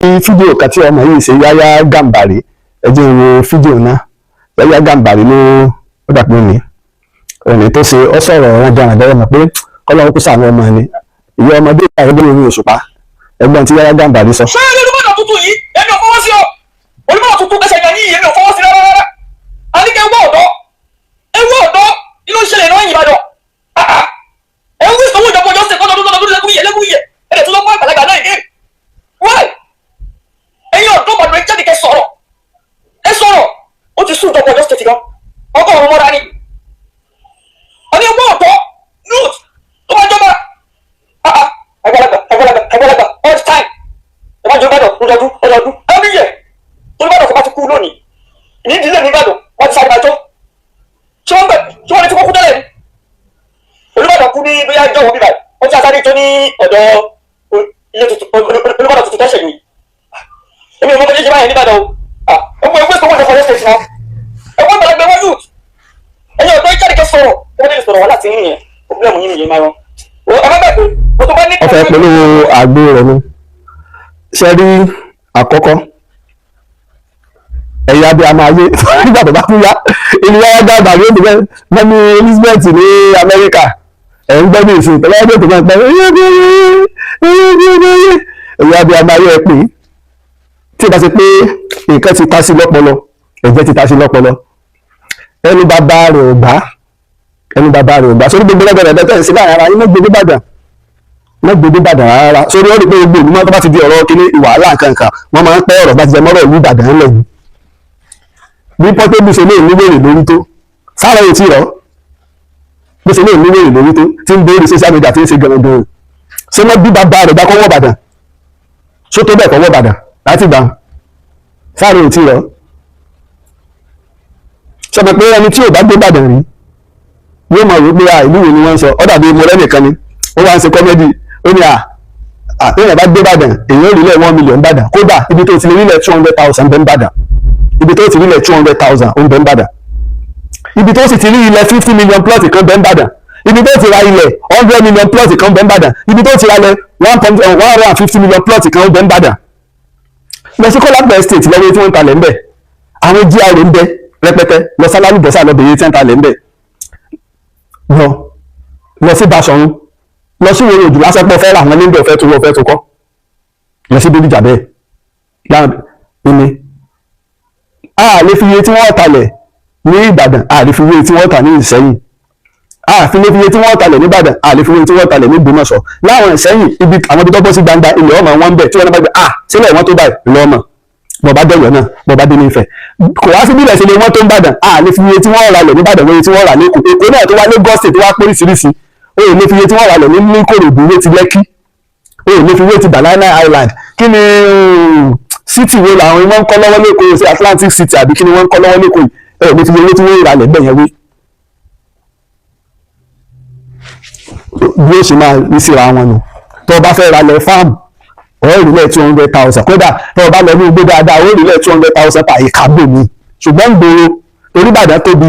fídíò kan tí ọmọ yìí ṣe Yáyá Gàmbàrí ẹ jẹ́ wo fídíò náà. Yáyá Gàmbàrí ló ó dàpọ̀ òní tó ṣe ọ sọ̀rọ̀ ọ̀ràn jàǹdà bẹ́ẹ̀ mọ̀ pé kọ́lọ́wọ́ kó sàánú ọmọ ni ìyá ọmọdé ìgbà ẹgbẹ́ orí òṣùpá ẹgbọ́n tí Yáyá Gàmbàrí sọ. ṣé Olúbàdàn tuntun yìí èmi ò fọwọ́ sí ọ Olúbàdàn tuntun ẹsẹ̀ ìgbà yìí èmi ò fọwọ́ sí rárá àníkẹ́ ewu ọ̀dọ́ inú ìṣẹ̀lẹ̀ náà yìí Ìbàdàn ẹ̀wù ìsanwó ìjọba ọjọ́ sẹ̀ kọ́ńtà lẹ́kùn yẹ ẹ̀rẹ̀ tó lọ́pọ̀ àgbàlagbà náà yìí wáì ẹ̀yin ọ̀dọ́ Ìbàdàn ẹ jáde kẹ́ sọ̀rọ̀ ẹ sọ̀rọ̀ ó ti sún ìjọba ọjọ́ sẹ̀ gan ọkọ̀ ọ̀run mọ́ra ni àní ọgbọ́n ọ̀dọ́ youth tó bá jọba àgbàlagbà all the time ẹ bá jọba ọdọọdún every year Olúbàdàn kò bá ti kú lónìí ní ìdílé ní Ìbàdàn wọ́n ti sáré máa jọ tí wọ́n lè ti kókó tẹ́lẹ̀ ní Olúbàdàn kú ní bóyá ìjọ òun bíbá wọ́n ti sáré tó ní ọ̀dọ̀ ilé tuntun Olúbàdàn tuntun tẹ́sẹ̀ yìí èmi ò mọ bóyá ṣe báyìí ní Ìbàdàn o ọmọ ẹgbẹ́ tó wọ́n lè fọwọ́ state náà ẹgbẹ́ ìgbàlagbà wọ́n youth ẹ̀yin ọ̀dọ́ ìjáde kẹ́ sọ̀rọ̀ wọ́n lè sọ̀rọ̀ wá láti yín yẹn problem yín nìyẹn máa rán ọfẹ pẹ̀lú àgbo rẹ ni ṣe rí àkọ́kọ́ ẹ̀yà bí a máa yé nígbà tó bá kú yá ìlú Yáyá Gàmbàrí ó ti fẹ́ mọ́mí Elizabeth ní Amẹ́ríkà ẹ̀ ń gbọ́ ní ìsìn tẹ́lẹ̀ ẹgbẹ́ tó máa ń pẹ́ ẹ̀yà bí a máa yé ẹ pé tí o bá ṣe pé nǹkan ti ta sí lọ́pọlọ ẹ̀jẹ̀ ti ta sí lọ́pọlọ ẹni bàbá rẹ̀ ò gbà sórí gbogbo lẹ́gbẹ̀rẹ̀ ẹ̀dẹ́ tẹ̀sí láàrin ara yín má gbé Ìbàdàn rárá sórí ó rí pé gbogbo ìlú tó bá ti di ọ̀rọ̀ kíní wàhálà nǹkan wọn máa ń pẹ́ ọ̀rọ̀ bá ti jẹ mọ́rọ̀ ìlú Ìbàdàn ńlẹ̀ yìí bí Portable ṣe lè ní wèrè lórí tó sára ètí rọ bó ṣe lè ní wèrè lórí tó tí ń béèrè social media tí ń ṣe gẹ̀rẹ́gẹ̀rẹ́ ṣé wọ́n bí bàbá rẹ̀ bá kọ́wọ́ Ìbàdàn ṣó tó bẹ̀ kọ́wọ́ Ìbàdàn láti gbà sára ètí rọ sọ pé ẹni tí ò bá gbé Ìbàdàn rí yóò mọ̀ wípé ìlú wo ni wọ́n ń sọ ọ́ dàbí mo rẹ́nìkan ni ó wá ń ṣe kọ́mẹ́dì ó ní àtẹ̀yìn bá gbé Ìbàdàn èyí ò rílẹ̀ 1 million Ìbàdàn kódà ibi tó ti rí rílẹ̀ 200,000 bẹ́ẹ̀ Ìbàdàn ibi tó ti rí rílẹ̀ 200,000 ó ń bẹ́ẹ̀ Ìbàdàn ibi tó sì ti rí ilẹ̀ 50 million plot kan bẹ́ẹ̀ Ìbàdàn ibi tó ti ra ilẹ̀ 100 million plot kan bẹ́ẹ̀ Ìbàdàn ibi tó ti ra ilẹ̀ 150 million plot kan bẹ́ẹ̀ Ìbàdàn lọ sí Kọ́lápọ̀ estate lọ́wọ́ tí wọ́n ń talẹ̀ ńbẹ̀ àwọn GRA ń bẹ rẹpẹtẹ lọ sálálù bọ́sà lọ́bẹ̀yẹ tí wọ́n ń talẹ̀ ńbẹ̀ lọ sí Basọ̀run lọ sí ìwòrò òjò lásán pọ̀ fẹ́ ra àwọn níbi ọ̀fẹ́ tó wọ́ fẹ́ tó kọ́ lọ sí Bódìjà bẹ́ẹ̀ láàrín ìní a lè fi iye tí wọ́n talẹ̀ ní Ìbàdàn a lè fi iye tí wọ́n tà ní Ìṣẹ́yìn a fi lè fi iye tí wọ́n talẹ̀ ní Ìbàdàn a lè fi iye tí wọ́n talẹ̀ ní Ògbómọ̀ṣọ́ láwọn Ìṣẹ́yìn ibi àwọn ibi tó bọ́ sí gbangba ilẹ̀ ọmọ wọn bẹ̀ tí wọ́n bá gbé sílẹ̀ wọn tó báyìí lọ́mọ bọ̀bá dẹ̀yọ̀ náà bọ̀bá dé nífẹ̀ẹ́ kò wá sí bílẹ̀ sílẹ̀ wọn tó ń bàdàn a lè fi iye tí wọ́n rà lẹ̀ ní Ìbàdàn wọ́n tí wọ́n rà ní Èkó náà tó wá ní gọ́ọ̀sì tó wá póríṣiríṣi ó lè fi iye tí wọ́n rà lẹ̀ ní Ìkòròdú wé ti Lẹ́kí ó lè fi iye ti Banana Island kí ni city wo làwọn wọ́n ń kọ́ lọ́wọ́ lẹ́kọ̀ọ́ sí Atlantic City àbí kí ni wọ́n ń kọ́ lọ́wọ́ lẹ́kọ̀ọ́ yìí lè fi iye tí wọ́n rà lẹ̀ bẹ́ẹ̀ yẹn wé bí ó ṣe máa rí síra wọn nù tó o bá fẹ́ ra lẹ̀ fáàmù ó rí lẹ̀ 200,000 kódà tó o bá lọ ní igbó dáadáa ó rí lẹ̀ 200,000 per acre bò mí ṣùgbọ́n gbòòrò torí Ìbàdàn tóbi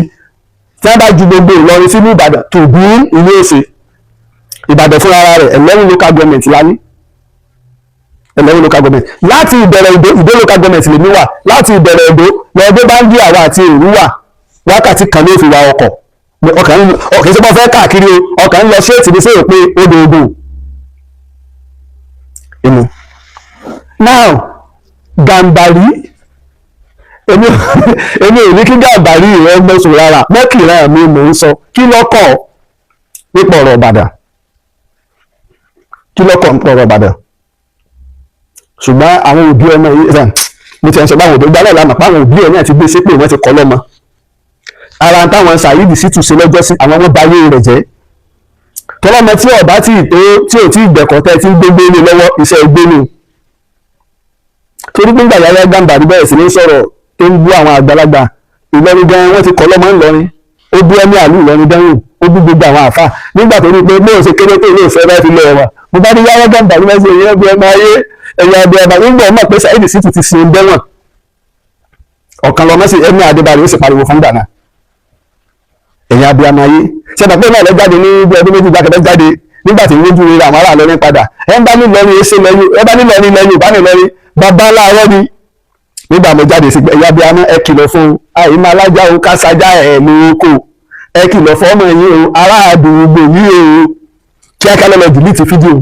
tí wọ́n bá ju gbogbo Ìlọrin sínú Ìbàdàn tó bí ilé èsè Ìbàdàn fúnra rẹ̀ 11 local government lání 11 local government láti ìbẹ̀rẹ̀ Ìdó local government lèmi wà láti ìbẹ̀rẹ̀ Ìdó lọ́dún bá ń dí àwa àti èrú wà wákàtí kan ló fi wa ọkọ̀ ọkàn ìṣẹ́pọ̀ fẹ́ káàkiri ọkàn ń lọ ṣéètì ní sèrè pé ó dòdò inú now Gàmbàrí èmi ò ní kí Gàmbàrí rẹ gbọ́sùn rárá mọ́kìlá mi mò ń sọ kí lọ́kọ̀ nípa ọ̀rọ̀ Ìbàdàn ṣùgbọ́n àwọn òbí ọmọ yìí mo ti ẹ̀ ń sọ báwọn òbí gbálẹ̀ lánàá páwọn òbí ẹ̀ náà ti gbé sépè wọ́n ti kọ́ lọ́mọ ara táwọn Saheed Shittu ṣe lọ́jọ́ sí àwọn ọmọ báyé rẹ̀ jẹ́ tọ́lọ́mọ tí ọ̀bá tí ò tí ìgbẹ̀kọ̀ tẹ́ ti ń gbégbé ní lọ́wọ́ iṣẹ́ ẹgbẹ́ ni torí pé nígbà Yáyá Gàmbàrí bẹ̀rẹ̀ sí ní sọ̀rọ̀ tó ń bú àwọn àgbàlagbà Ìlọrin gan wọ́n ti kọ́ lọ́mọ ńlọrin ó bú ẹ̀mí àlú Ìlọrin dánwò ó bú gbogbo àwọn àfà nígbà tó ní pé bóun ṣe kéré pé ilé ìfẹ́ bá fi lọ ẹ̀wà mo bá ní Yáyá Gàmbàrí mẹ́sì èyí bí ọmọ ayé ẹ̀yà àbí ọba nígbà ọmọ pé Saheed Shittu ti sin dẹ́wọ̀n ọ̀kan lọ́mọ sí ẹ̀mí Adébáyé ó sì pariwo fún gbàna ẹ̀yà àbí ọmọ ayé ṣẹ́dá pé náà lọ jáde ní bí ọdún méjì jákèjá jáde nígbà tí wọ́n dúró àwọn ará Ìlọrin padà ẹ bá ní Ìlọrin èsè lẹ́yìn ẹ bá ní Ìlọrin lẹ́yìn ìbá ní Ìlọrin bàbá aláàárọ̀ ni nígbà mo jáde sí ẹ̀yà bí aná ẹ kìlọ̀ fún àìmọ́ alájà o kásájà ẹ̀ lóko ẹ kìlọ̀ fún ọmọ yìí o ará àdúgbò yìí o kí á kálọ̀ lọ dìlítì fídíò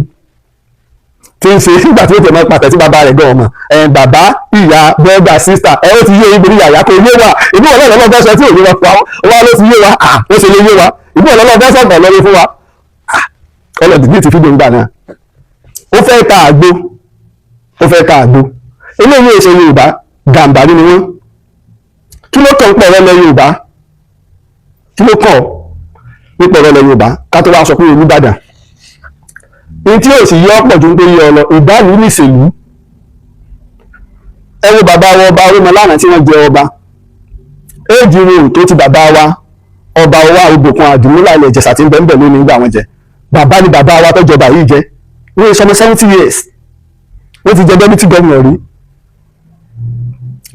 tí ń ṣe nígbà tí ó tẹ̀ mọ́ pàtẹ́ sí bàbá rẹ̀ gan ọmọ bàbá ìyá bọ́ọ̀dà sísà ẹ ó ti yé ibi yàyà kò yé wa ìbí wọn lọ́wọ́ fẹ́ sọ tí ò yé wa pa wá ló ti yé wa ó ṣe lè yé wa ìbí wọn lọ́wọ́ fẹ́ sọ̀tọ̀ lọ́wọ́ fún wa ọlọ́dì ní ti fídíò ńgbà náà ó fẹ́ ta àgbo eléyìí èso Yorùbá gàǹbàrí ni wọ́n kí ló kàn ń pọ̀ rẹ́lẹ̀ Yorùbá kí ló kàn ń pọ̀ rẹ́lẹ̀ Yorùbá ká tó wá sọ pé Olúbàdàn ní tí ò sì yọ ọ̀pọ̀ ju pé yọ ọlọ ìdálù nìṣèlú ẹ wo bàbá wa ọba Ọ̀rúnmọlànà tí wọ́n jẹ ọba éèjì wo tó ti bàbá wa ọba wa Ògbòkun Àdìmúlà ilẹ̀ Ìjẹ̀ṣà tí ń bẹ̀ ń bẹ̀ lónìí nígbà wọn jẹ bàbá ni bàbá wa tó jọba yìí jẹ wọ́n sọmọ 70 years wọ́n ti jẹ deputy governor rí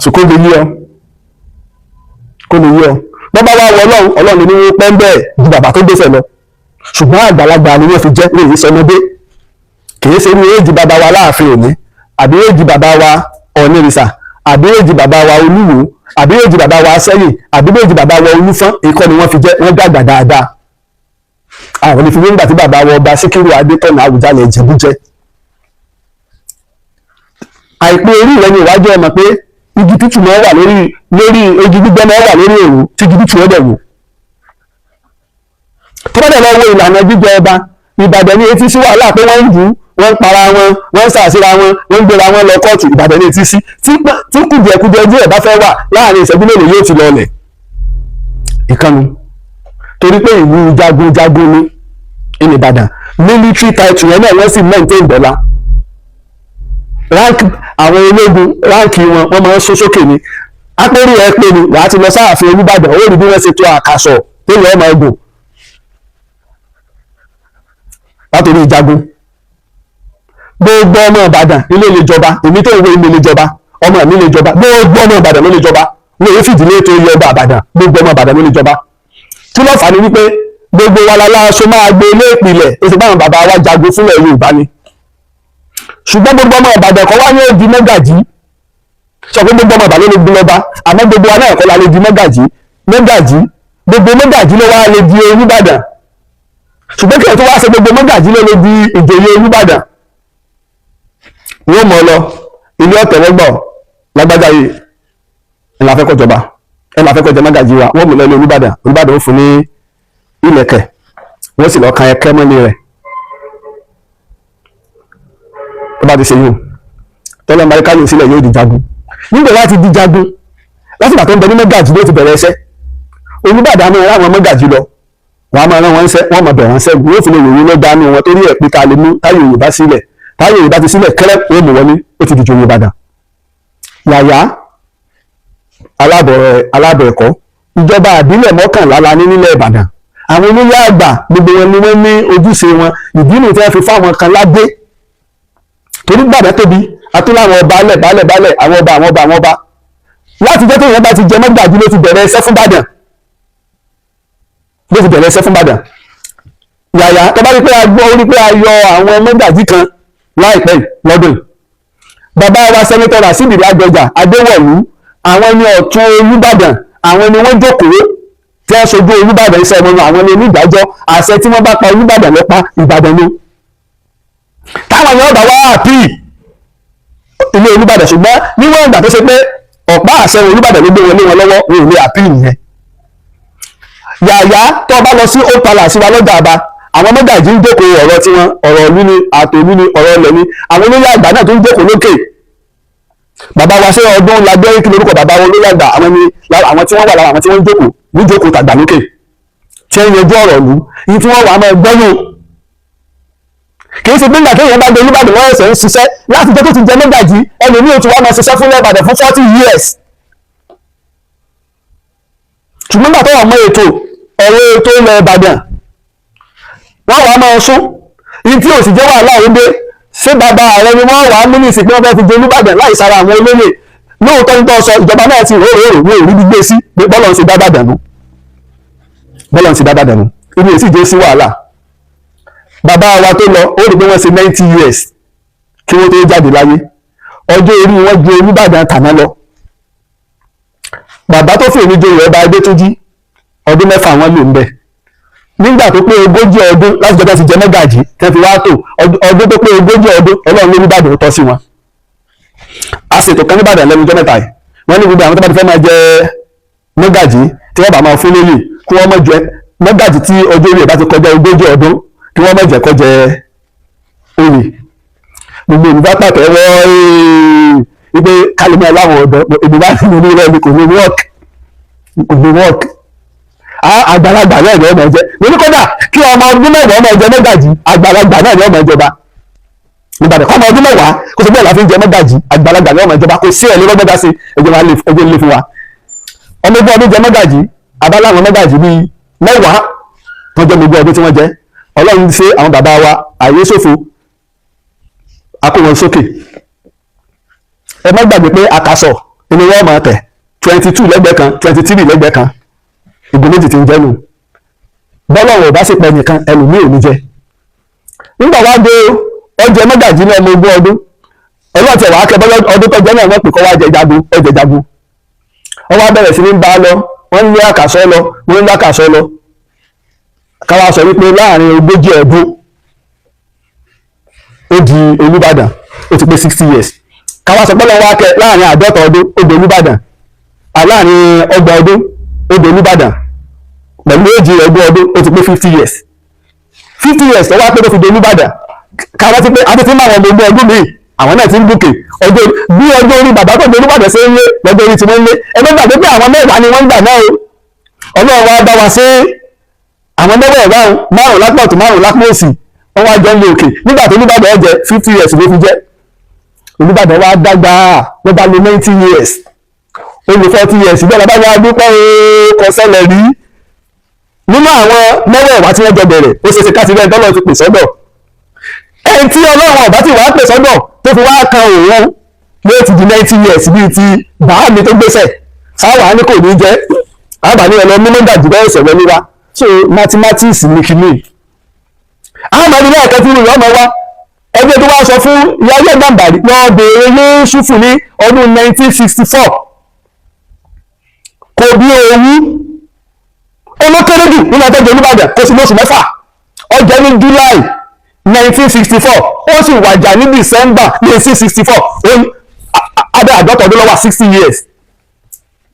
so kó lè yí ọ bọ́bá wa wọ Ọlọ́run ní wọ́n pẹ́ ń bẹ́ẹ̀ ju bàbá tó gbèsè lọ ṣùgbọ́n àgbàlagbà ni wọ́n fi jẹ́ lóyìn sọmọdé kìí ṣe ní èjì bàbá wa Láàfin Òní àbí èjì bàbá wa Ọ̀nìrìṣà àbí èjì bàbá wa Olúwo àbí èjì bàbá wa Ṣẹ́yìn àbí èjì bàbá wa Olúfọ́n ikọ́ ni wọ́n fi jẹ́ wọ́n dàgbà dáadáa àwọn ní fi wé ńgbà tí bàbá wa Ọba Síkírù Adétọ̀nà Àwùjalẹ̀ Ìjẹ̀bú jẹ́ àìpé orí rẹ̀ ni ìwájú ọmọ pé igi tútù máa wà lórí igi gbígbẹ́ máa wà lórí èrò tí igi tútù ọ̀dẹ̀ wò tó bá dẹ̀ lọ wo ìlànà jíjẹ ọba Ìbàdàn ní etí sí wàhálà pé wọ́n ń bú wọ́n ń para wọn wọ́n ń sàṣíra wọn wọ́n ń gbéra wọn lọ kóòtù Ìbàdàn ní etí sí tí kùdìẹ̀kudẹ díẹ̀ bá fẹ́ wà láàrin ìṣẹ́jú mélòó yóò ti lọlẹ̀ ìkànnì torí pé ìlú jagunjagun ní Ìbàdàn military title yẹn náà wọ́n sì maintain dọ́là rank àwọn ológun ránkì wọn máa ń sún sókè ni apẹ́rù ẹ pé ni wàá ti lọ sáàfin Olúbàdàn ó rí bí wọ́n ṣe tó àkàsọ̀ tẹ́lẹ̀ ọmọ ẹgbò látòrí ìjagun gbogbo ọmọ Ìbàdàn ilé ilé jọba èmi tó ń wo ilé ilé jọba ọmọ mi lè jọba gbogbo ọmọ Ìbàdàn ló lè jọba ní èyí fìdílé tó yẹ ọba Ìbàdàn gbogbo ọmọ Ìbàdàn ló lè jọba kí ló fà ní wípé gbogbo wa la láṣọ máa gbé ilé ìpìlẹ̀ èsì báwọn bàbá wa jagun fúnlẹ̀ Yorùbá ni ṣùgbọ́n gbogbo ọmọ Ìbàdàn kan wá ní òdi mọ́gàjí sọ pé gbogbo ọmọ Ìbàdàn ló lè gbé lọ́ba àmọ́ gbogbo wa náà kọ́ la lè di mọ́gàjí gbogbo mọ́gàjí ló wá lè di Olúbàdàn ṣùgbọ́n kí ẹ̀ tó wá ṣe gbogbo mọ́gàjí ló lè di ìjòyè Olúbàdàn wọ́n mọ̀ lọ ilé ọ̀tẹ̀wọ́gbọ̀ lágbájá yìí ẹ̀ la fẹ́ kó jọba ẹ̀ la fẹ́ kó jẹ mọ́gàjí wa wọ́n mú lọ ilé Olúbàdàn ó fún ní ilẹ̀kẹ̀ wọ́n sì lọ kan ẹ̀kẹ́ mọ́lẹ̀ rẹ̀ tó bá ti ṣe yìí tọ́lọ́ maríkà yóò sílẹ̀ yóò di jagun nígbà láti di jagun láti bàtọ́ ń bẹ ní mọ́gàjì ló ti bẹ̀rẹ̀ ẹsẹ́ Olúbàdàn máa ráwọn mọ́gàjì lọ wọ́n á máa rán wọn ṣẹ́ wọ́n máa bẹ̀rẹ̀ wọn ṣẹ́ wọ́n fi lè wòye lọ́gbà nù wọn torí ẹ̀ pé ká lè mú táyé Yorùbá sílẹ̀ táyé Yorùbá ti sílẹ̀ kẹ́rẹ́ ó mú wọn ní ó ti dìjọ Ìbàdàn yàyà alábọ̀ ẹ̀kọ́ ìjọba àbílẹ̀ mọ́kànlá la ní nílẹ̀ Ìbàdàn àwọn olóyè àgbà gbogbo wọn ni wọ́n ní ojúṣe wọn ìdí nìyí tí wọ́n fi fáwọn kan ládé torí Ìbàdàn tóbi àtúnláwọn ọba alẹ̀ àwọn ọba láti jẹ́ tó yẹn bá ti jẹ mọ́gàjí ló ti bẹ̀rẹ̀ ẹsẹ́ fún Ìbàdàn yàyà tó bá rí pé a gbọ́ orí pé a yọ àwọn mọ́gàjí kan láìpẹ́ lọ́dún bàbá wa sẹ́nitọ́ Rasidi Ládọjà Adéwọ̀lú àwọn ni ọ̀tún Olúbàdàn àwọn ni wọ́n jókòó tí wọ́n ṣojú Olúbàdàn iṣẹ́ wọn àwọn ni onídàájọ́ àṣẹ tí wọ́n bá pa Olúbàdàn ló pa Ìbàdàn ni táwọn yẹn ọba wá àpì ilé Olúbàdàn ṣùgbọ́n níwọ̀n ìgbà tó ṣe pé ọ̀pá àṣẹ Olúbàdàn ló gbé wọn lé wọn lọ́wọ́ wọn ò lè àpì nìyẹn yàyà tó bá lọ sí Old Palace wa lọ́jà àbá àwọn mọ́gàjí ń jókòó ọ̀rọ̀ tí wọn ọ̀rọ̀ ìlú ni àtòlú ni ọ̀rọ̀ ilẹ̀ ni àwọn olóyè àgbà náà tó ń jókòó lókè bàbá wa ṣe ọdún lábẹ́rẹ́ kí lórúkọ bàbá wọn olóyè àgbà àwọn tí wọ́n wà lára àwọn tí wọ́n ń jókòó níjókòó tàgbà lókè tí wọ́n yanjú ọ̀rọ̀ ìlú ní tí wọ́n wà á máa gbọ́nù kìí ṣe pé nígbà téèyàn bá gbé Olúbàdàn wọ́n ẹ̀sẹ̀ ń ṣiṣẹ́ láti jẹ́ tó ti jẹ mọ́gàjí ẹlòmíì ó ti wá máa ṣiṣẹ́ fún Ìbàdàn fún 40 years ṣùgbọ́n nígbà tó wà mọ́ ètò ilẹ̀ Ìbàdàn wọ́n wà á máa sún ní tí ò sì jẹ́ wàhálà òde ṣé bàbá ààrẹ ni wọ́n wà á mú ní ìsìn pé wọ́n fẹ́ fi jẹ Olúbàdàn láì sára àwọn olóyè lóòótọ́ nítorí sọ ìjọba náà ti rò wọ́n ò rí gbígbé sí pé bọ́lọ̀ ń ṣe dábàdàn nù ibi èsì jẹ́ sí wàhálà bàbá wa tó lọ ó rí pé wọ́n ṣe 90 years kí wọ́n tó jáde láyé, ọjọ́ orí wọn ju Olúbàdàn tàná lọ. bàbá tó fèrè joyè ọba Adétúnjí ọdún 6 wọn lò ń bẹ. nígbà tó pé 40 ọdún láti jọba ti jẹ mọ́gàjì tẹ́ fi wá tó ọdún tó pé 40 ọdún Ọlọ́run ló Olúbàdàn ó tọ́ sí wọn. a ṣètò kan níbàdàn lẹ́nu ọjọ́ mẹ́ta yìí wọ́n ní gbogbo àwọn tó bá ti fẹ́ máa jẹ mọ́gàjì tí wọ́n bá máa fún lóyè kí wọ́n má jẹ mọ́gàjì tí ọjọ́ orí ẹ̀ bá ti kọjá 40 ọdún kí wọ́n má jẹ́ kó jẹ oyè. gbogbo ìlú bá pàtẹ́wọ́ wípé kálímọ̀ láwọn ọ̀dọ́ èmi bá ti ní ilé mi kò ní work àgbàlagbà náà ni ọmọ ẹjẹ lórí kódà kí ọmọ ọdún mẹ́wàá ọmọ ẹjẹ mọ́gàjì àgbàlagbà náà ni ọmọ ìjọba Ìbàdàn kọ́ ọmọ ọdún mẹ́wàá kó sọ bẹ́ẹ̀ la fi ń jẹ mọ́gàjì àgbàlagbà ní ọmọ ìjọba kò sí ẹ̀ lọ́gbọ́n dá sí ẹjọba ilé fún wa. ọmọ ogún ọdún jẹ mọ́gàjì abáláwọn mọ́gàjì bíi 10 wọ́n jẹ́ gbogbo ọdún tí wọ́n jẹ́. Ọlọ́run ṣe àwọn bàbá wa àyè ṣòfò akó wọn sókè. ẹ má gbàgbé pé àkàsọ̀ inú wọn máa tẹ̀ 22 lẹ́gbẹ̀ẹ́ kan 23 lẹ́gbẹ̀ẹ́ kan ìgbó méjì ti ń jẹ́ nù. bọ́lọ́run ò bá sì pẹ́ nìkan ẹlòmíì ò ní jẹ. nígbà wá dé ọjẹ mọ́gàjì ní ọmọ ogún ọdún ọlọ́ọ̀tẹ̀ wàá kẹ bọ́lọ́ ọdún tọ́jọ́ náà wọ́n pè kọ́ wá jẹ jagun ẹ̀jẹ̀ jagun. wọ́n wá bẹ̀rẹ̀ sí ní bá lọ wọ́n ń lé àkàsọ̀ lọ wọ́n ń lé àkàsọ̀ lọ. káwá sọ wípé láàrin 40 ọdún ó di Olúbàdàn ó ti pé 60 years. káwá sọ pé lọ́wọ́ wá kẹ láàrin 50 ọdún ó di Olúbàdàn láàrin 30 ọdún ó di Olúbàdàn pẹ̀lú èjì ọgbọ̀n ọdún ó ti pé 50 years. 50 years tó wá pé tó fi di Olúbàdàn káwá ti pé àti tí máa wọn gbogbo ọdún míì àwọn náà ti ń gòkè ọjọ́ bí ọjọ́ orí bàbá tó di Olúbàdàn ṣe ń lé lọ́jọ́ orí tí wọ́n ń lé ẹgbẹ́ gbàgbé pé àwọn mẹ́wàá ni wọ́n ń gbà náà o. Ọlọ́run wa bá wa ṣe àwọn mẹ́wàá márùn lápá ọ̀tún márùn lápá òsì wọ́n wá jọ ń lé òkè nígbà tó Olúbàdàn ó jẹ 50 years ló fi jẹ́. Olúbàdàn wa dàgbà wọ́n bá lo 90 years ó lo 40 years bẹ́ẹ̀ bá yà dúpẹ́ kò ṣẹlẹ̀ rí. nínú àwọn mẹ́wàá tí wọ́n jọ bẹ̀rẹ̀ ó ṣe ṣe káṣí bẹ́ẹ̀ tọ́lọ́ ti pè sọ́dọ̀ ẹni tí Ọlọ́run ọ̀bá tí wàá pè sọ́dọ̀ tó fi wá kan òun ló ti di 90 years bíi ti bàá mi tó gbéṣẹ̀ sáwà ní kò ní jẹ́ àbá ní ẹlọ mímú dàjú bẹ́ẹ̀ sọ̀rọ̀ níwá so mathematics ní kìíní. àwọn ọmọdé náà kẹfì rìn ọmọ wa ẹgbẹ́ tó wá sọ fún Yahya Gambari lọ́ọ́ bèèrè Yéṣùfù ní ọdún 1964 kò bí owó olókèrè jù nínú ọjọ́ Olúbàdàn kò sí lóṣù 6 ọjọ́ ní July 1964 ó sì wàjà ní December 1964 abẹ́ àádọ́ta ọdún lọ́wọ́ 60 years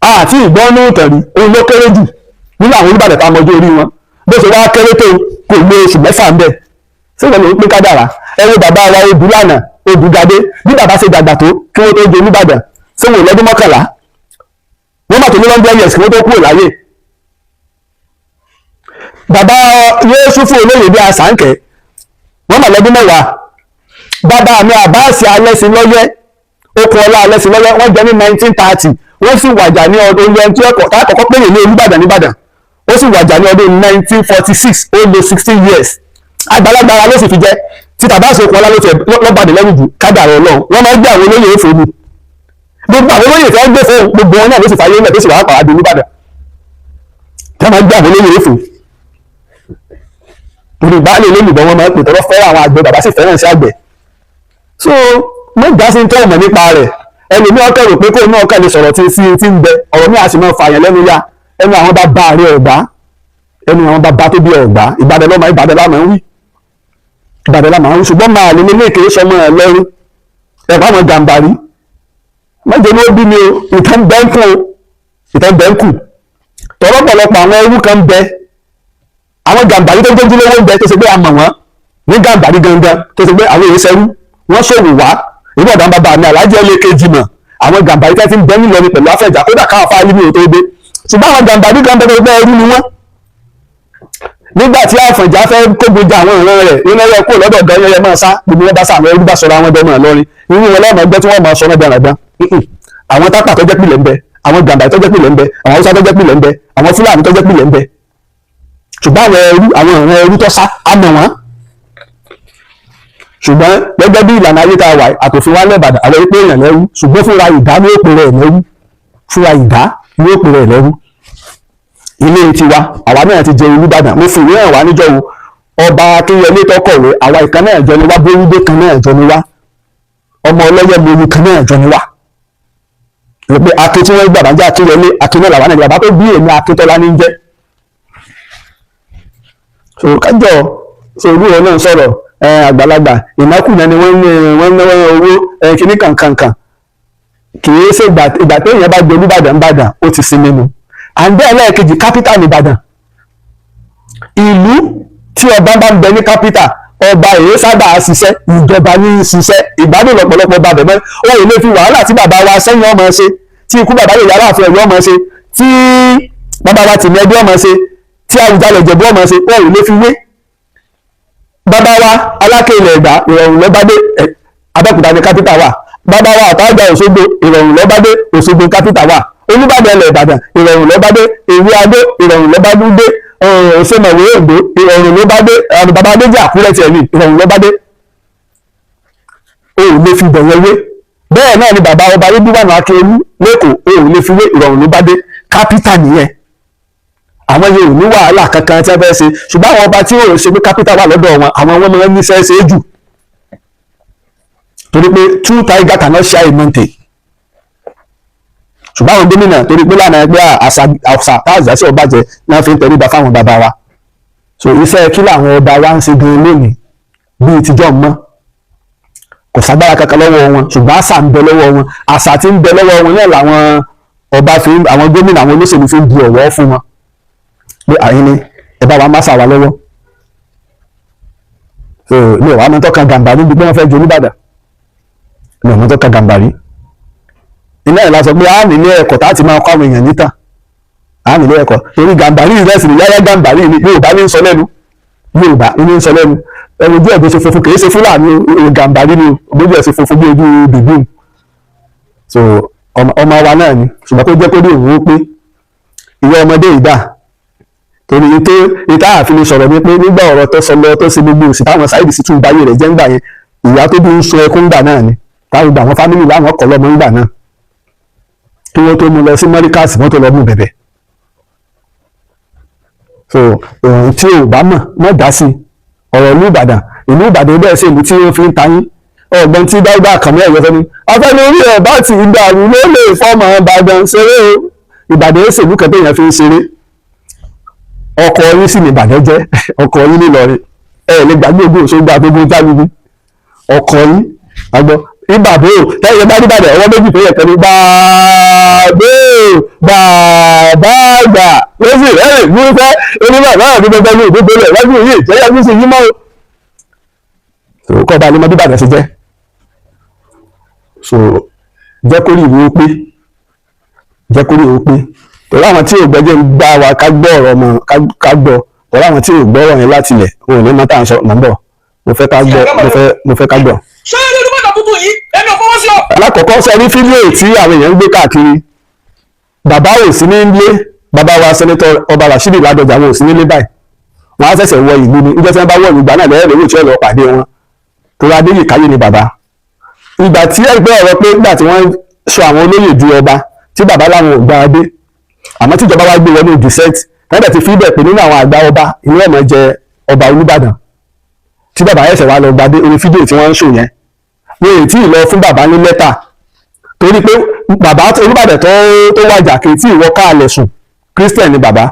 àti ìgbọ́nú ìtẹ̀rí òun ló kéré jù nínú àwọn Olúbàdàn tá a mọjú orí wọn bó ṣe wá kéré tó kò lé oṣù 6 ń bẹ̀ sí ìwọ̀n ló ń pín kádàrá ẹ̀rọ bàbá wa Odùlànà Odùgadé bí bàbá ṣe dàgbà tó kí wọ́n tó di Olúbàdàn sóhun lọ́dún 11 wọ́n mà tó ní 100 years kí wọ́n tó kúrò láyé. bàbá Yéṣùfù olóyè bí Àṣàǹkẹ́ wọ́n mà lọ́dún 10 bàbá mi Àbáàsì Alẹ́sìnlọ́yẹ́ okùn ọlá Alẹ́sìnlọ́yẹ́ wọ́n jẹ́ ní 1930 wọ́n sì wàjà ní ọdún ilé tí ọkọ̀ tákọ̀kọ́ pé ní Olúbàdàn nìbàdàn ó sì wàjà ní ọdún 1946 ó lò 16 years àgbàlagbà ló sì fi jẹ́ tí Àbáàsì okùn ọlá ló ti lọ́bàdàn lẹ́yìn jù kádàrá Ọlọ́run wọ́n máa ń gbé àwọn olóyè èèfò ni gbogbo àwọn olóyè tí wọ́n gbé fún gbogbo wọn náà ló sì fàyè ilẹ̀ tó sì wà pàdé Olúbàdàn tí wọ́n máa ń gbé àwọn olóyè èèfò Yorùbá lè lólùbọ̀ wọn máa ń pè tọ́rọ fẹ́ràn àwọn àgbẹ̀ bàbá sì fẹ́ràn sí àgbẹ̀ so mẹ́gbà sí ń tọ́ ọmọ nípa rẹ̀ ẹni ní ọkọ̀ rò pé kó ní ọkọ̀ lè sọ̀rọ̀ tí ń bẹ ọ̀rọ̀ ní àṣìmọ́ fààyàn lẹ́nu yá ẹnu àwọn bàbá rẹ̀ ọ̀gbá ẹnu àwọn bàbá tó bí ọ̀gbá Ìbàdàn lọ́mọ Ìbàdàn lámà ń wí Ìbàdàn lámà ń wí ṣùgbọ́n máa lè nílé ìkéyé sọmọ ẹ̀ lọ́rú ẹ̀fọ́ àwọn Gàmbàrí mọ́jọ ní ó bí mi o ìtàn bẹ́ńkù tọ́lọ́pọ̀lọpọ̀ àwọn ẹrú kan bẹ àwọn Gàmbàrí tó gbójú lówó ń bẹ tó ṣe pé a mọ̀ wọ́n ní Gàmbàrí gangan tó ṣe pé àwọn èyí sẹ́rú wọ́n ṣòwò wá ìlú ọ̀dà bàbá mi Aláàjì ẹlẹ́kejì mọ̀ àwọn Gàmbàrí tẹ́ ti ń bẹ́ nílọ ní pẹ̀lú Afẹ́jà kódà káwọn fáálí mi ò tó dé ṣùgbọ́n àwọn Gàmbàrí gan bẹ́ẹ̀ bẹ́ẹ̀ ẹrú ni wọ́n. nígbà tí Àfọ̀njá fẹ́ kógun ja àwọn ìran rẹ̀ iná yẹ kó lọ́dọ̀ ọ̀dọ́ yẹn máa sá gbogbo wọn bá sá àwọn ẹrú bá sọ̀rọ̀ àwọn dẹ́mọ̀ lọ́rin irú wọn lọ́mọ ẹgbẹ́ tí wọ́n máa sọ náà dáradára àwọn tápà tó jẹ́ pìlẹ̀ ń bẹ àwọn Gàmbàrí tó jẹ́ pìlẹ̀ ń bẹ àwọn Haúsá tó jẹ́ pìlẹ̀ ń bẹ àwọn Fúlàní tó jẹ́ pìlẹ̀ ń bẹ ṣùgbọ́n àwọn ìran ẹrú tó sá á mọ̀ wọ́n ṣùgbọ́n gẹ́gẹ́ bí ìlànà ayé tá a wà àtòfin wa lẹ́bàdàn àwọn ìpè èèyàn lẹ́rú ṣùgbọ́n fúnra ìdá ní òpè rẹ̀ lẹ́rú fúnra ìdá ní òpè rẹ̀ lẹ́rú ilé tiwa àwa náà ti jẹ Olúbàdàn mo fi ìwé hàn wá níjọ́ wo ọba Akínyẹlé tó kọ̀wé àwa ìkan náà jọ ni wá, bóyúdé kan náà jọ ni wá, ọmọ ọlọ́yẹ mọ̀ọ́yì kan náà jọ ni wá. pé Akin tí wọ́n gbà bá jẹ́ Akínyẹlé, Akin náà làwọn náà, bàbá tó bí èmi Akíntọ́lá ní jẹ́. so kájọ so olúwo náà sọ̀rọ̀ àgbàlagbà ìnákùná ni wọ́n náwó owó kíní kankankan, kì í ṣe ìgbà téèyàn bá gbé Olúbàdàn ó ti sinmi nu. àǹdẹ́ ẹlẹ́ẹ̀kejì kápítà ní Ìbàdàn. ìlú tí ọba bá ń bẹ ní kápítà, ọba èyí sábà ṣiṣẹ́, ìjọba ní ṣiṣẹ́, ìgbádùn lọ́pọ̀lọpọ̀ ọba bẹ̀mọ́. ó lè fi wàhálà tí bàbá wa Sẹ́yìn ọmọ ṣe, tí ikú bàbá Yorùbá Aláàfin Ọ̀yọ́ ọmọ ṣe, tí bàbá wa Tìmì Ẹdú ọmọ ṣe, tí Àwùjalẹ̀ Ìjẹ̀bú ọmọ ṣe, ó lè fi wé. bàbá wa Aláké ilẹ̀ Ẹ̀gbá ìrọ̀rùn lọ́bádé, Abẹ́òkúta ní kápítà wà. bàbá wa Àtàjà Òṣogbo ìrọ̀rùn lọ́bádé, Òṣogbo kápítà wà. Olúbàdàn ilẹ̀ Ìbàdàn ìrọ̀rùn lọ́bádé, Èwe Adó ìrọ̀rùn lọ́bádé, Òṣèmọ̀wé Oǹdó ìrọ̀rùn lọ́bádé, bàbá Adéjì Àkúrẹ́ tiẹ̀ ní ìrọ̀rùn lọ́bádé. o ò lè fi bẹ̀yẹ wé. bẹ́ẹ̀ náà ni bàbá ọba Rídíwánù Akíolú lẹ́kọ̀ọ́, o ò lè fi wé, ìrọ̀rùn lọ́bádé, kápítà nìyẹn. àwọn yẹn ò ní wàhálà kankan tí wọ́n fẹ́ ṣe, ṣùgbọ́n àwọn ọba tí ò ṣe pé kápítà wà lọ́dọ̀ wọn, àwọn wọn máa ń níṣẹ́ ṣe é jù. torí pé two tiger cannot share a mountain. ṣùgbọ́n àwọn gómìnà torí pé lánàá ẹgbẹ́ àṣà táàzà sí ọbàjẹ́ náà fi ń tẹríba fáwọn bàbá wa. so iṣẹ́ kí làwọn ọba wa ń ṣe gan lónìí bíi tíjọ́ mọ́, kò ságbára kankan lọ́wọ́ wọn, ṣùgbọ́n àṣà ń bẹ lọ́wọ́ wọn. àṣà tí ń bẹ lọ́wọ́ wọn náà làwọn ọba fi, àwọn gómìnà, àwọn olóṣèlú fi ń bu ọ̀wọ́ fún wọn pé àyín ni ẹ bá wa má ṣà wá lọ́wọ́. so mi ò wá mọ́tò kan Gàmbàrí bí wọ́n fẹ́ ju Olúbàdàn, mi ò mọ́tò kan Gàmbàrí. iná ìlà sọ pé a nílé ẹ̀kọ́ tá a ti máa kọ́ àwọn èèyàn níta, a nílé ẹ̀kọ́ torí Gàmbàrí ìrẹsì ní Yáyá Gàmbàrí ni Yorùbá ní ń sọ lẹ́nu, Yorùbá ní ń sọ lẹ́nu. ẹnu ojú ẹ̀gbẹ́ ṣe funfun, kì í ṣe Fúlàní Gàmbàrí ni ojú ẹ̀ ṣe funfun bí ojú bìbú. so ọmọ wa náà ni, ṣùgbọ́n tó jẹ́ pé bí òun ó pé ìwé ọmọdé ìdá torí ìta àfin lè sọ̀rọ̀ ní pé nígbà ọ̀rọ̀ tó sọ lọ tó ṣe gbogbo òsì táwọn Sáìdì sì tún báyé rẹ̀ jẹ́ ńgbà yẹn, ìyá tó bí ń sọ ẹkún ńgbà náà ni, táwọn gbà wọn fámìlì láwọn kọ̀ lọ́mọ ńgbà náà kí wọ́n tó mú lọ sí mọ́ríkàsì wọ́n tó lọ mú bẹ̀bẹ̀. so ohun tí ò bá mọ̀ dá sí ọ̀rọ̀ ìlú Ìbàdàn bẹ́ẹ̀ sí ìlú tí wọ́n fi ń tayín. ọ̀gbọ́n tí Dáúdà Àkànmú Ẹ̀yọ́ fẹ́ ni afẹ́ni orí ẹ̀ bá ti dàrú ló lè fọ́mọ Ìbàdàn ṣeré o. Ìbàdàn èsè ìlú kẹtẹ́ yẹn fi ń ṣeré. ọkọ̀ yín sì ní Ìbàdàn jẹ́, ọkọ̀ yín nílọrin lè gbàgbé ògbó òṣogbo àgbógun jálugu ọkọ̀ yín àgbọ̀ Ìbàdàn o tẹ́yẹ bá níbàdàn ọwọ́ méjì tó yẹ kẹ́ni bàbá àgbà ló sì rẹ́rìn múfẹ́ oníbàbá àti gbogbo ní ìdúgbò rẹ̀ lọ́dún yìí ìjẹ́yà ní sí yín mọ́ o. kọ́ ọba ní mọ́ bíbàdàn ṣe jẹ́. so jẹ́ kórìí ìwé ó pé torí àwọn tí ò gbẹ́jẹ́ ń gbá wa ká gbọ́ ọ̀rọ̀ ọmọ ká gbọ́ torí àwọn tí ò gbọ́ ọ̀rọ̀ yẹn láti ilẹ̀ òun ní mọ́tà ń sọ mọ́ bọ̀ mo fẹ́ ká gbọ́. ṣé Olúbàdàn tuntun yìí ẹni ò fọwọ́ sí ọ. alákọ̀ọ́kọ́ sọ ní fídíò tí àwọn èèyàn ń gbé káàkiri bàbá ò sí nílé, bàbá wa sẹ́nẹ́tọ̀ ọba Rashidi Ládọjà wọn ò sí nílé báyìí wọn á ṣẹ̀ṣẹ̀ wọ ìlú ni níjọ́ tí wọ́n bá wọ ìlú gbà náà lẹ́yìn lówó tí ó lọ pàdé wọn torí Adéyìkáyé ni bàbá. ìgbà tí ẹgbẹ́ ọ̀rọ̀ pé nígbà tí wọ́n sọ àwọn olóyè di ọba tí bàbá láwọn ò gba adé àmọ́ tíjọba wá gbé wọnú dissent nígbà tí fíbẹ̀ pé nínú àwọn àgbà ọba ìlú ẹ̀mọ́ jẹ ọba Olúbàdàn tí bàbá ẹ̀sẹ̀ wá lọ gbadé orí fídíò tí wọ́n ń ṣò yẹn wọ́n èyí tí ì lọ fún bàbá ní lẹ́tà torí pé bàbá Olúbàdàn tó wájà kì í tí ì wọ káàlẹ̀ sùn Christian ni bàbá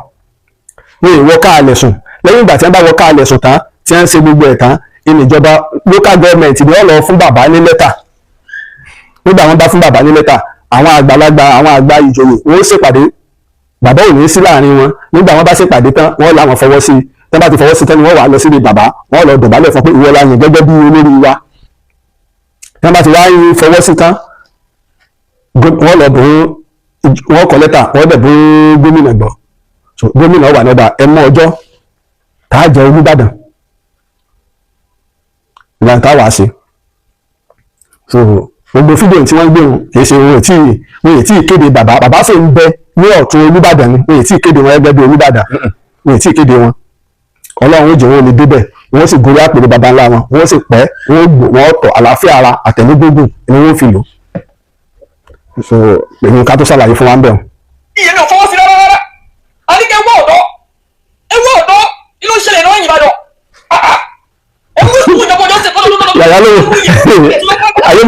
wọ́n èyí wọ káàlẹ̀ sùn lẹ́yìn ìgbà tí wọ́n bá wọ káàlẹ̀ sùn tán tí wọ́n ń ṣe gbogbo ẹ̀ tán ìjọba local government ni wọ́n lọ fún bàbá ní lẹ́tà nígbà wọ́n bá fún bàbá ní lẹ́tà àwọn àgbàlagbà àwọn àgbà ìjòyè wọ́n ṣèpàdé bàbá ò ní sí láàrin wọn nígbà wọ́n bá ṣèpàdé tán wọ́n làwọn fọwọ́ sí tán bá ti fọwọ́ sí tán ni wọ́n wà lọ síbi bàbá wọ́n lọ dọ̀bálẹ̀ fún pé ìwọ la yàn gẹ́gẹ́ bí olórí wa tán bá ti wá fọwọ́ sí tán wọ́n lọ bùn wọ́n kọ lẹ́tà wọ́n dẹ̀ bùn gómìnà gbọ́ gómìnà wà nígbà ẹ mọ ọjọ́ tá a jẹ Olúbàdàn ìlànà tá a wà sí so gbogbo fídíò tí wọ́n gbé wọn kì í ṣe wọn ò tí ì kéde bàbá sì ń bẹ ní ọ̀tún Olúbàdàn ni wọn ò tí ì kéde wọn gẹ́gẹ́ bí Olúbàdàn wọn ò tí ì kéde wọn Ọlọ́run ó jẹ́ wọn lè débẹ̀ wọ́n sì gorí àpèrè baba ńlá wọn wọ́n sì pẹ́ wọ́n tọ̀ àlàáfíà ara àtẹ̀lógbógùn ni wọ́n fi lò so èmi ká tó ṣàlàyé fún wa ń bẹ̀ wọn. ìyẹn náà fọwọ́ sí rárá a ní kẹ́ wọ́ ọ̀dọ́ inú ìṣẹ̀lẹ̀ náà yìnbọn dọ̀ ayé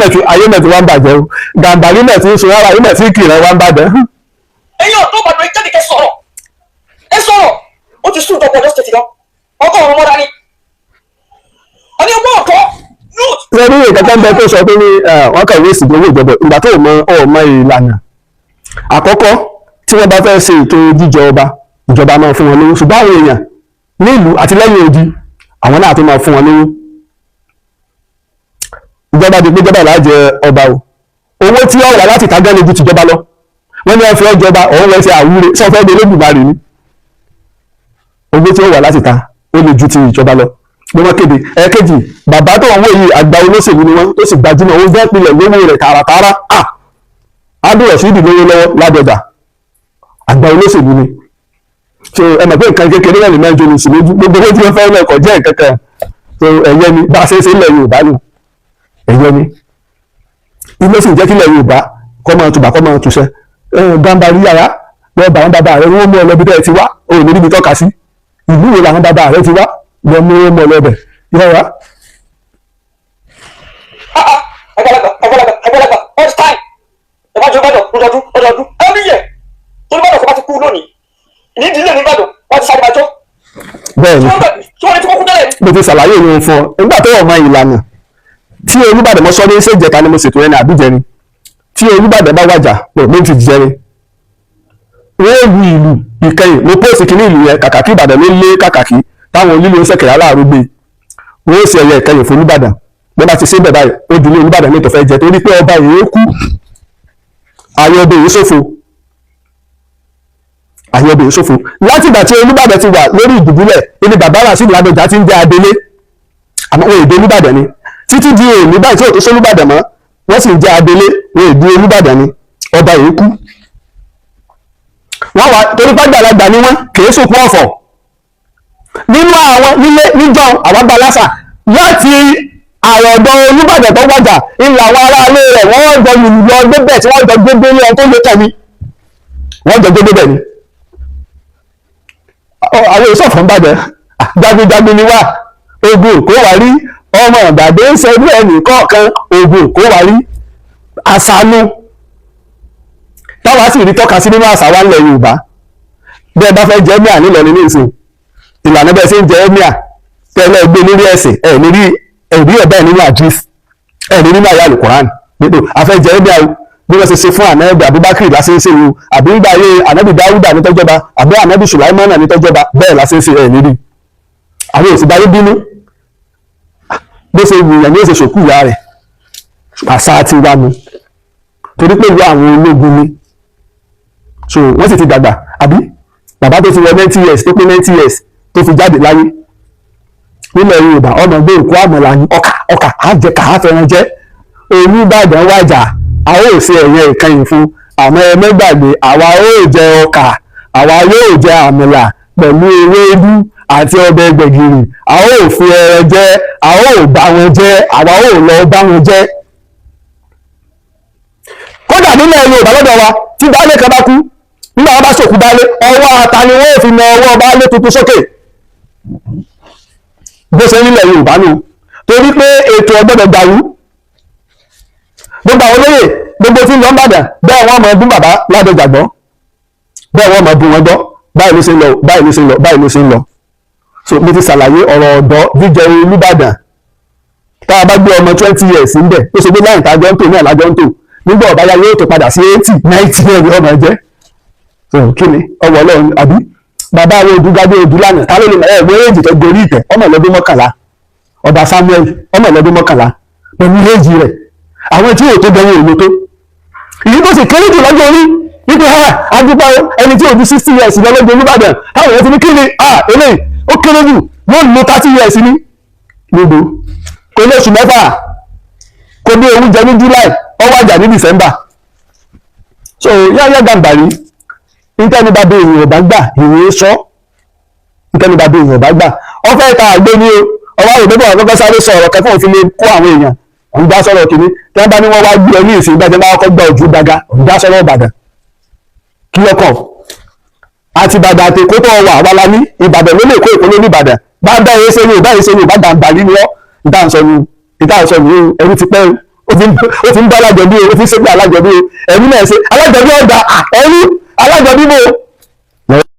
mẹ́tì wá ń bàjẹ́ o Gàmbàrí mẹ́tì ń sun ara ayé mẹ́tì ń kìlọ̀ wá ń bàjẹ́. ẹ̀yin ọ̀dọ́ Ìbàdàn ẹ jáde kẹ́ sọ̀rọ̀ ẹ sọ̀rọ̀ ó ti sún ìjọba ọ̀dọ́ stéètì lọ ọkọ̀ ọ̀run mọ́ra ni ọ̀ní ọgbọ́n ọ̀tọ̀ youth. ṣé ní ìkẹ́kẹ́ ń bẹ tó sọ pé ní wọ́n kàn wé ìsìnkú owó ìjọba ìgbà tó mọ ìlànà àkọ́kọ́ tí wọ́n bá fẹ́ ṣe ètò jíjọ ọba ìjọba máa fún wọn lówó ṣùgbọ́n àwọn èèyàn nílùú àti lẹ́yìn odi àwọn náà tó máa fún wọn lówó ìjọba di pé jọba láàjẹ ọba o owó tí ọ̀rọ̀ láti tàgẹ́ lójú tìjọba lọ wọ́n ní wọ́n fi ọjọba ọ̀hún wọ́n ṣe àwúre sọ́fẹ́ ní olóògbé ni owó tí ó wà láti ta ó lè ju ti ìjọba lọ bí wọ́n kéde ẹ̀ẹ́kejì bàbá tó wọ́n yìí àgbà olóṣèlú ni wọ́n tó sì gbajúmọ̀ owó jẹ́ ìpìlẹ̀ lówó rẹ̀ tààràtààrà adúrò sí ìdìbò owó lọ́wọ́ ládọjà àgbà olóṣèlú ni so ẹ mọ̀ pé nǹkan kékeré rẹ̀ ní mẹ́jọ ní ìsìn lójú gbogbo owó tí wọ́n fẹ́ lẹ́kọ̀ọ́ jẹ́ ìkẹ́kẹ́ so ẹ̀yẹ ni bá a ṣe é ṣe ilẹ̀ Yorùbá nù ẹ̀yẹ ni ilé sì jẹ́ kílẹ̀ Yorùbá kọ́ máa tùbà kọ́ máa tùṣẹ́ Gàmbàrí yàrá lọ́ọ́ bá àwọn bàbá rẹ̀ wọ́n mú ọ lọ́bi tẹ́ ẹ ti wá òun ní níbi tọ́ka sí ìlú wo làwọn bàbá rẹ̀ ti wá lọ́ọ́ mú ọ lọ́bẹ̀ yàrá. àgbàlagbà all the time ẹ bá jọ Ìbàdàn ọdọọdún every year tó ní Ìbàdàn kò bá ti kú lónìí ní ìdílé ní Ìbàdàn wọ́n ti sáré máa jọ. bẹ́ẹ̀ni tí wọ́n ní tí wọ́n kú tẹ́lẹ̀. mo ti ṣàlàyé ìlú fún ọ nígbà tó wọ̀ mọ ìlànà tí Olúbàdàn mọ́ sọ́dún ṣé ìjẹta ni mo ṣètò ẹni àbíjẹni tí Olúbàdàn bá wàjà pé mo ti jẹni wọ́n lu ìlú ìkẹyìn mo pọ́ọ̀sì kìíní ìlú yẹn kàkàkí Ìbàdàn ló lé kàkàkí táwọn onílé oṣèkèrè aláàrú gbé wọ́n sì ẹ̀yẹ ìkẹyìn fún Olúbàdàn bí wọ́n bá ti ṣe bẹ̀ báyìí ó dùn ní Olúbàdàn ní ìtọ́fẹ́ jẹ torí pé ọba yìí kú ayọ̀bẹ̀ yìí ṣòfò ayọ̀bẹ̀ yìí ṣòfò láti ìgbà tí Olúbàdàn ti wà lórí ìdùbúlẹ̀ ilé bàbá Rasheed Ládọjà ti ń jẹ́ adelé àmọ́ wọn èdè Olúbàdàn ni títí di èmi báyìí tí ò tó sólúbàdàn mọ́ wọ́n sì ń jẹ́ adelé wọn èdè Olúbàdàn ni ọba yìí kú wọ́n wà torí pàgbàlagbà ni wọ́n kìí sùn fún ọ̀fọ̀ nínú àwọn nílé níjọ àwọn gba lásà láti àrọ̀dọ̀ Olúbàdàn tó wájà ilẹ̀ àwọn aráalé rẹ̀ wọ́n jọ lùlù lọ gbébẹ̀ tí wọ́n jọ gbégbé ní ọtó lé tẹ̀mí wọ́n jọ gbégbé bẹ̀ ni àwọn èso ọ̀fọ̀ ń bàjẹ́ jagunjagun ni wá ogun kó wà rí ọmọ ìgbàgbé ń ṣerú ẹnì kọ̀ọ̀kan ogun kó wà rí àṣàánú táwa sì rí tọ́ka sí nínú àṣà wa ńlẹ̀ Yorùbá bí ẹ bá fẹ́ jẹ́ ẹ́míà nílọrin ní ìsìn ìlànà bẹ́ẹ̀ ṣe ń jẹ́ ẹ́míà tẹ́lẹ̀ gbé lórí ẹ̀sìn ẹ̀ nírí ẹ̀rí ẹ̀ bẹ́ẹ̀ nínú àdìs ẹ̀ ní nínú àyà Al-Qur'an nípò afẹ́jẹ́ ẹ́míà bí wọ́n ṣe ṣe fún ànábì Abubakar lásán ṣe wo àbí nígbà ayé ànábì Dáúdà ní tọ́jọba àbí ànábì Sùláímánà ní tọ́jọba bẹ́ẹ̀ lásán ṣe ẹ̀ nírí àwọn òsì báyé bínú bó ṣe wù yàn ní èsè ṣòkú ìyá rẹ̀ àṣà ti wá mu torí pé ìwé àwọn ológun ni so wọ́n sì ti dàgbà àbí bàbá tó ti wọ 90 years tó pé 90 years tó fi jáde láyé nílẹ̀ Yorùbá ọmọ gbé òkú àmọ̀là ní ọkà àjẹkà àfẹ́ràn jẹ́ Olúbàdàn wájà a ó ṣe ẹ̀yẹ ìkẹyìn fún àmọ́ ẹ mẹ́gbàgbé àwa ó jẹ ọkà àwa yóò jẹ àmọ̀là pẹ̀lú ewédú àti ọbẹ̀ gbẹ̀gìrì a ó fi ẹran jẹ a ó bá wọn jẹ àwa ó lọ bá wọn jẹ kódà nílẹ̀ Yorùbá lọ́dọ̀ wa tí baálé kan bá kú nígbà wọn bá ṣòkú baálé ọwọ́ ata ni wọ́n fi na ọwọ́ baálé tuntun sókè bó ṣe nílẹ̀ Yorùbá nù torí pé ètò ọgbọ́dọ̀ gbàrú gbogbo àwọn olóyè gbogbo tí ń lọ ń bàdàn bẹ́ẹ̀ wọ́n mọ̀ bú bàbá Ládọjà gbọ́ bẹ́ẹ̀ wọ́n mọ̀ bú wọn gbọ́ báyìí ló ṣe ń lọ báyìí ló ṣe ń lọ báyìí ló ṣe ń lọ so mo ti ṣàlàyé ọ̀rọ̀ ọ̀dọ́ jíjẹ Olúbàdàn tá a bá gbé ọmọ 20 years ń bẹ̀ tó ṣe pé láyìn tájọ́ ń tò náà lájọ́ ń tò nígbà ọ̀báyá yóò tó padà sí 80 90 ẹ̀rí ọmọ ẹ̀jẹ̀ so kí ni ọwọ́ Ọlọ́run àbí bàbá àwọn odúgbàgbé odúlànà ta ló lè mọ̀ ẹ̀ méjì tó gorí ìtẹ́ ọmọ ìlọ́dún 11 ọba Samuel ọmọ ìlọ́dún 11 pẹ̀lú méjì rẹ̀ àwọn tí yóò tó gbẹ̀yìn òun tó ìyí tó sì kéré jù lọ́jọ́ orí wípé adúpá ẹni tí ò ju 60 years lọ́jọ́ Olúbàdàn táwọn èèyàn ti ní kí ni eléyìí ó kéré jù yóò lo 30 years ní gbogbo kò ní oṣù mẹ́fà kò ní owó jẹ ní July ọwọ́ àjà ní December so Yahya Gàmbàrí ìtẹ́nibà bí èèyàn bá gbà ìwé sọ ìtẹ́nibà bí èèyàn bá gbà ọfẹ́ ta àgbé ní ọwọ́ àwọn òbẹ́bọ̀ ọ̀gọ́gọ́ sáré sọ ọ̀rọ̀ kẹfọ́n fi lè kó àwọn èèyàn òun dá sọ́rọ̀ kìíní tí wọ́n bá ní wọ́n wá gbé ọ ní ìsìn ìgbàjẹ́ máa kọ́ gba ojú daga òun dá sọ́rọ̀ Ìbàdàn kí lọ́kọ̀ àti Ìbàdàn àti Èkó tó wà wà lá ní Ìbàdàn ló lè kó Èkó ló ní Ìbàdàn bá dá ewé sẹ́yìn ò bá yìí sẹ́yìn ò bá Gàmbàrí ni ọ́ ìdáhùn sọ ni ìta àṣọ yìí ẹni ti pẹ́ ó ti ń bá alájọbí o ó ti ń ṣépè alájọbí o ẹ̀mí náà ṣe alájọbí ọ̀dà ẹ̀mí alájọbí bò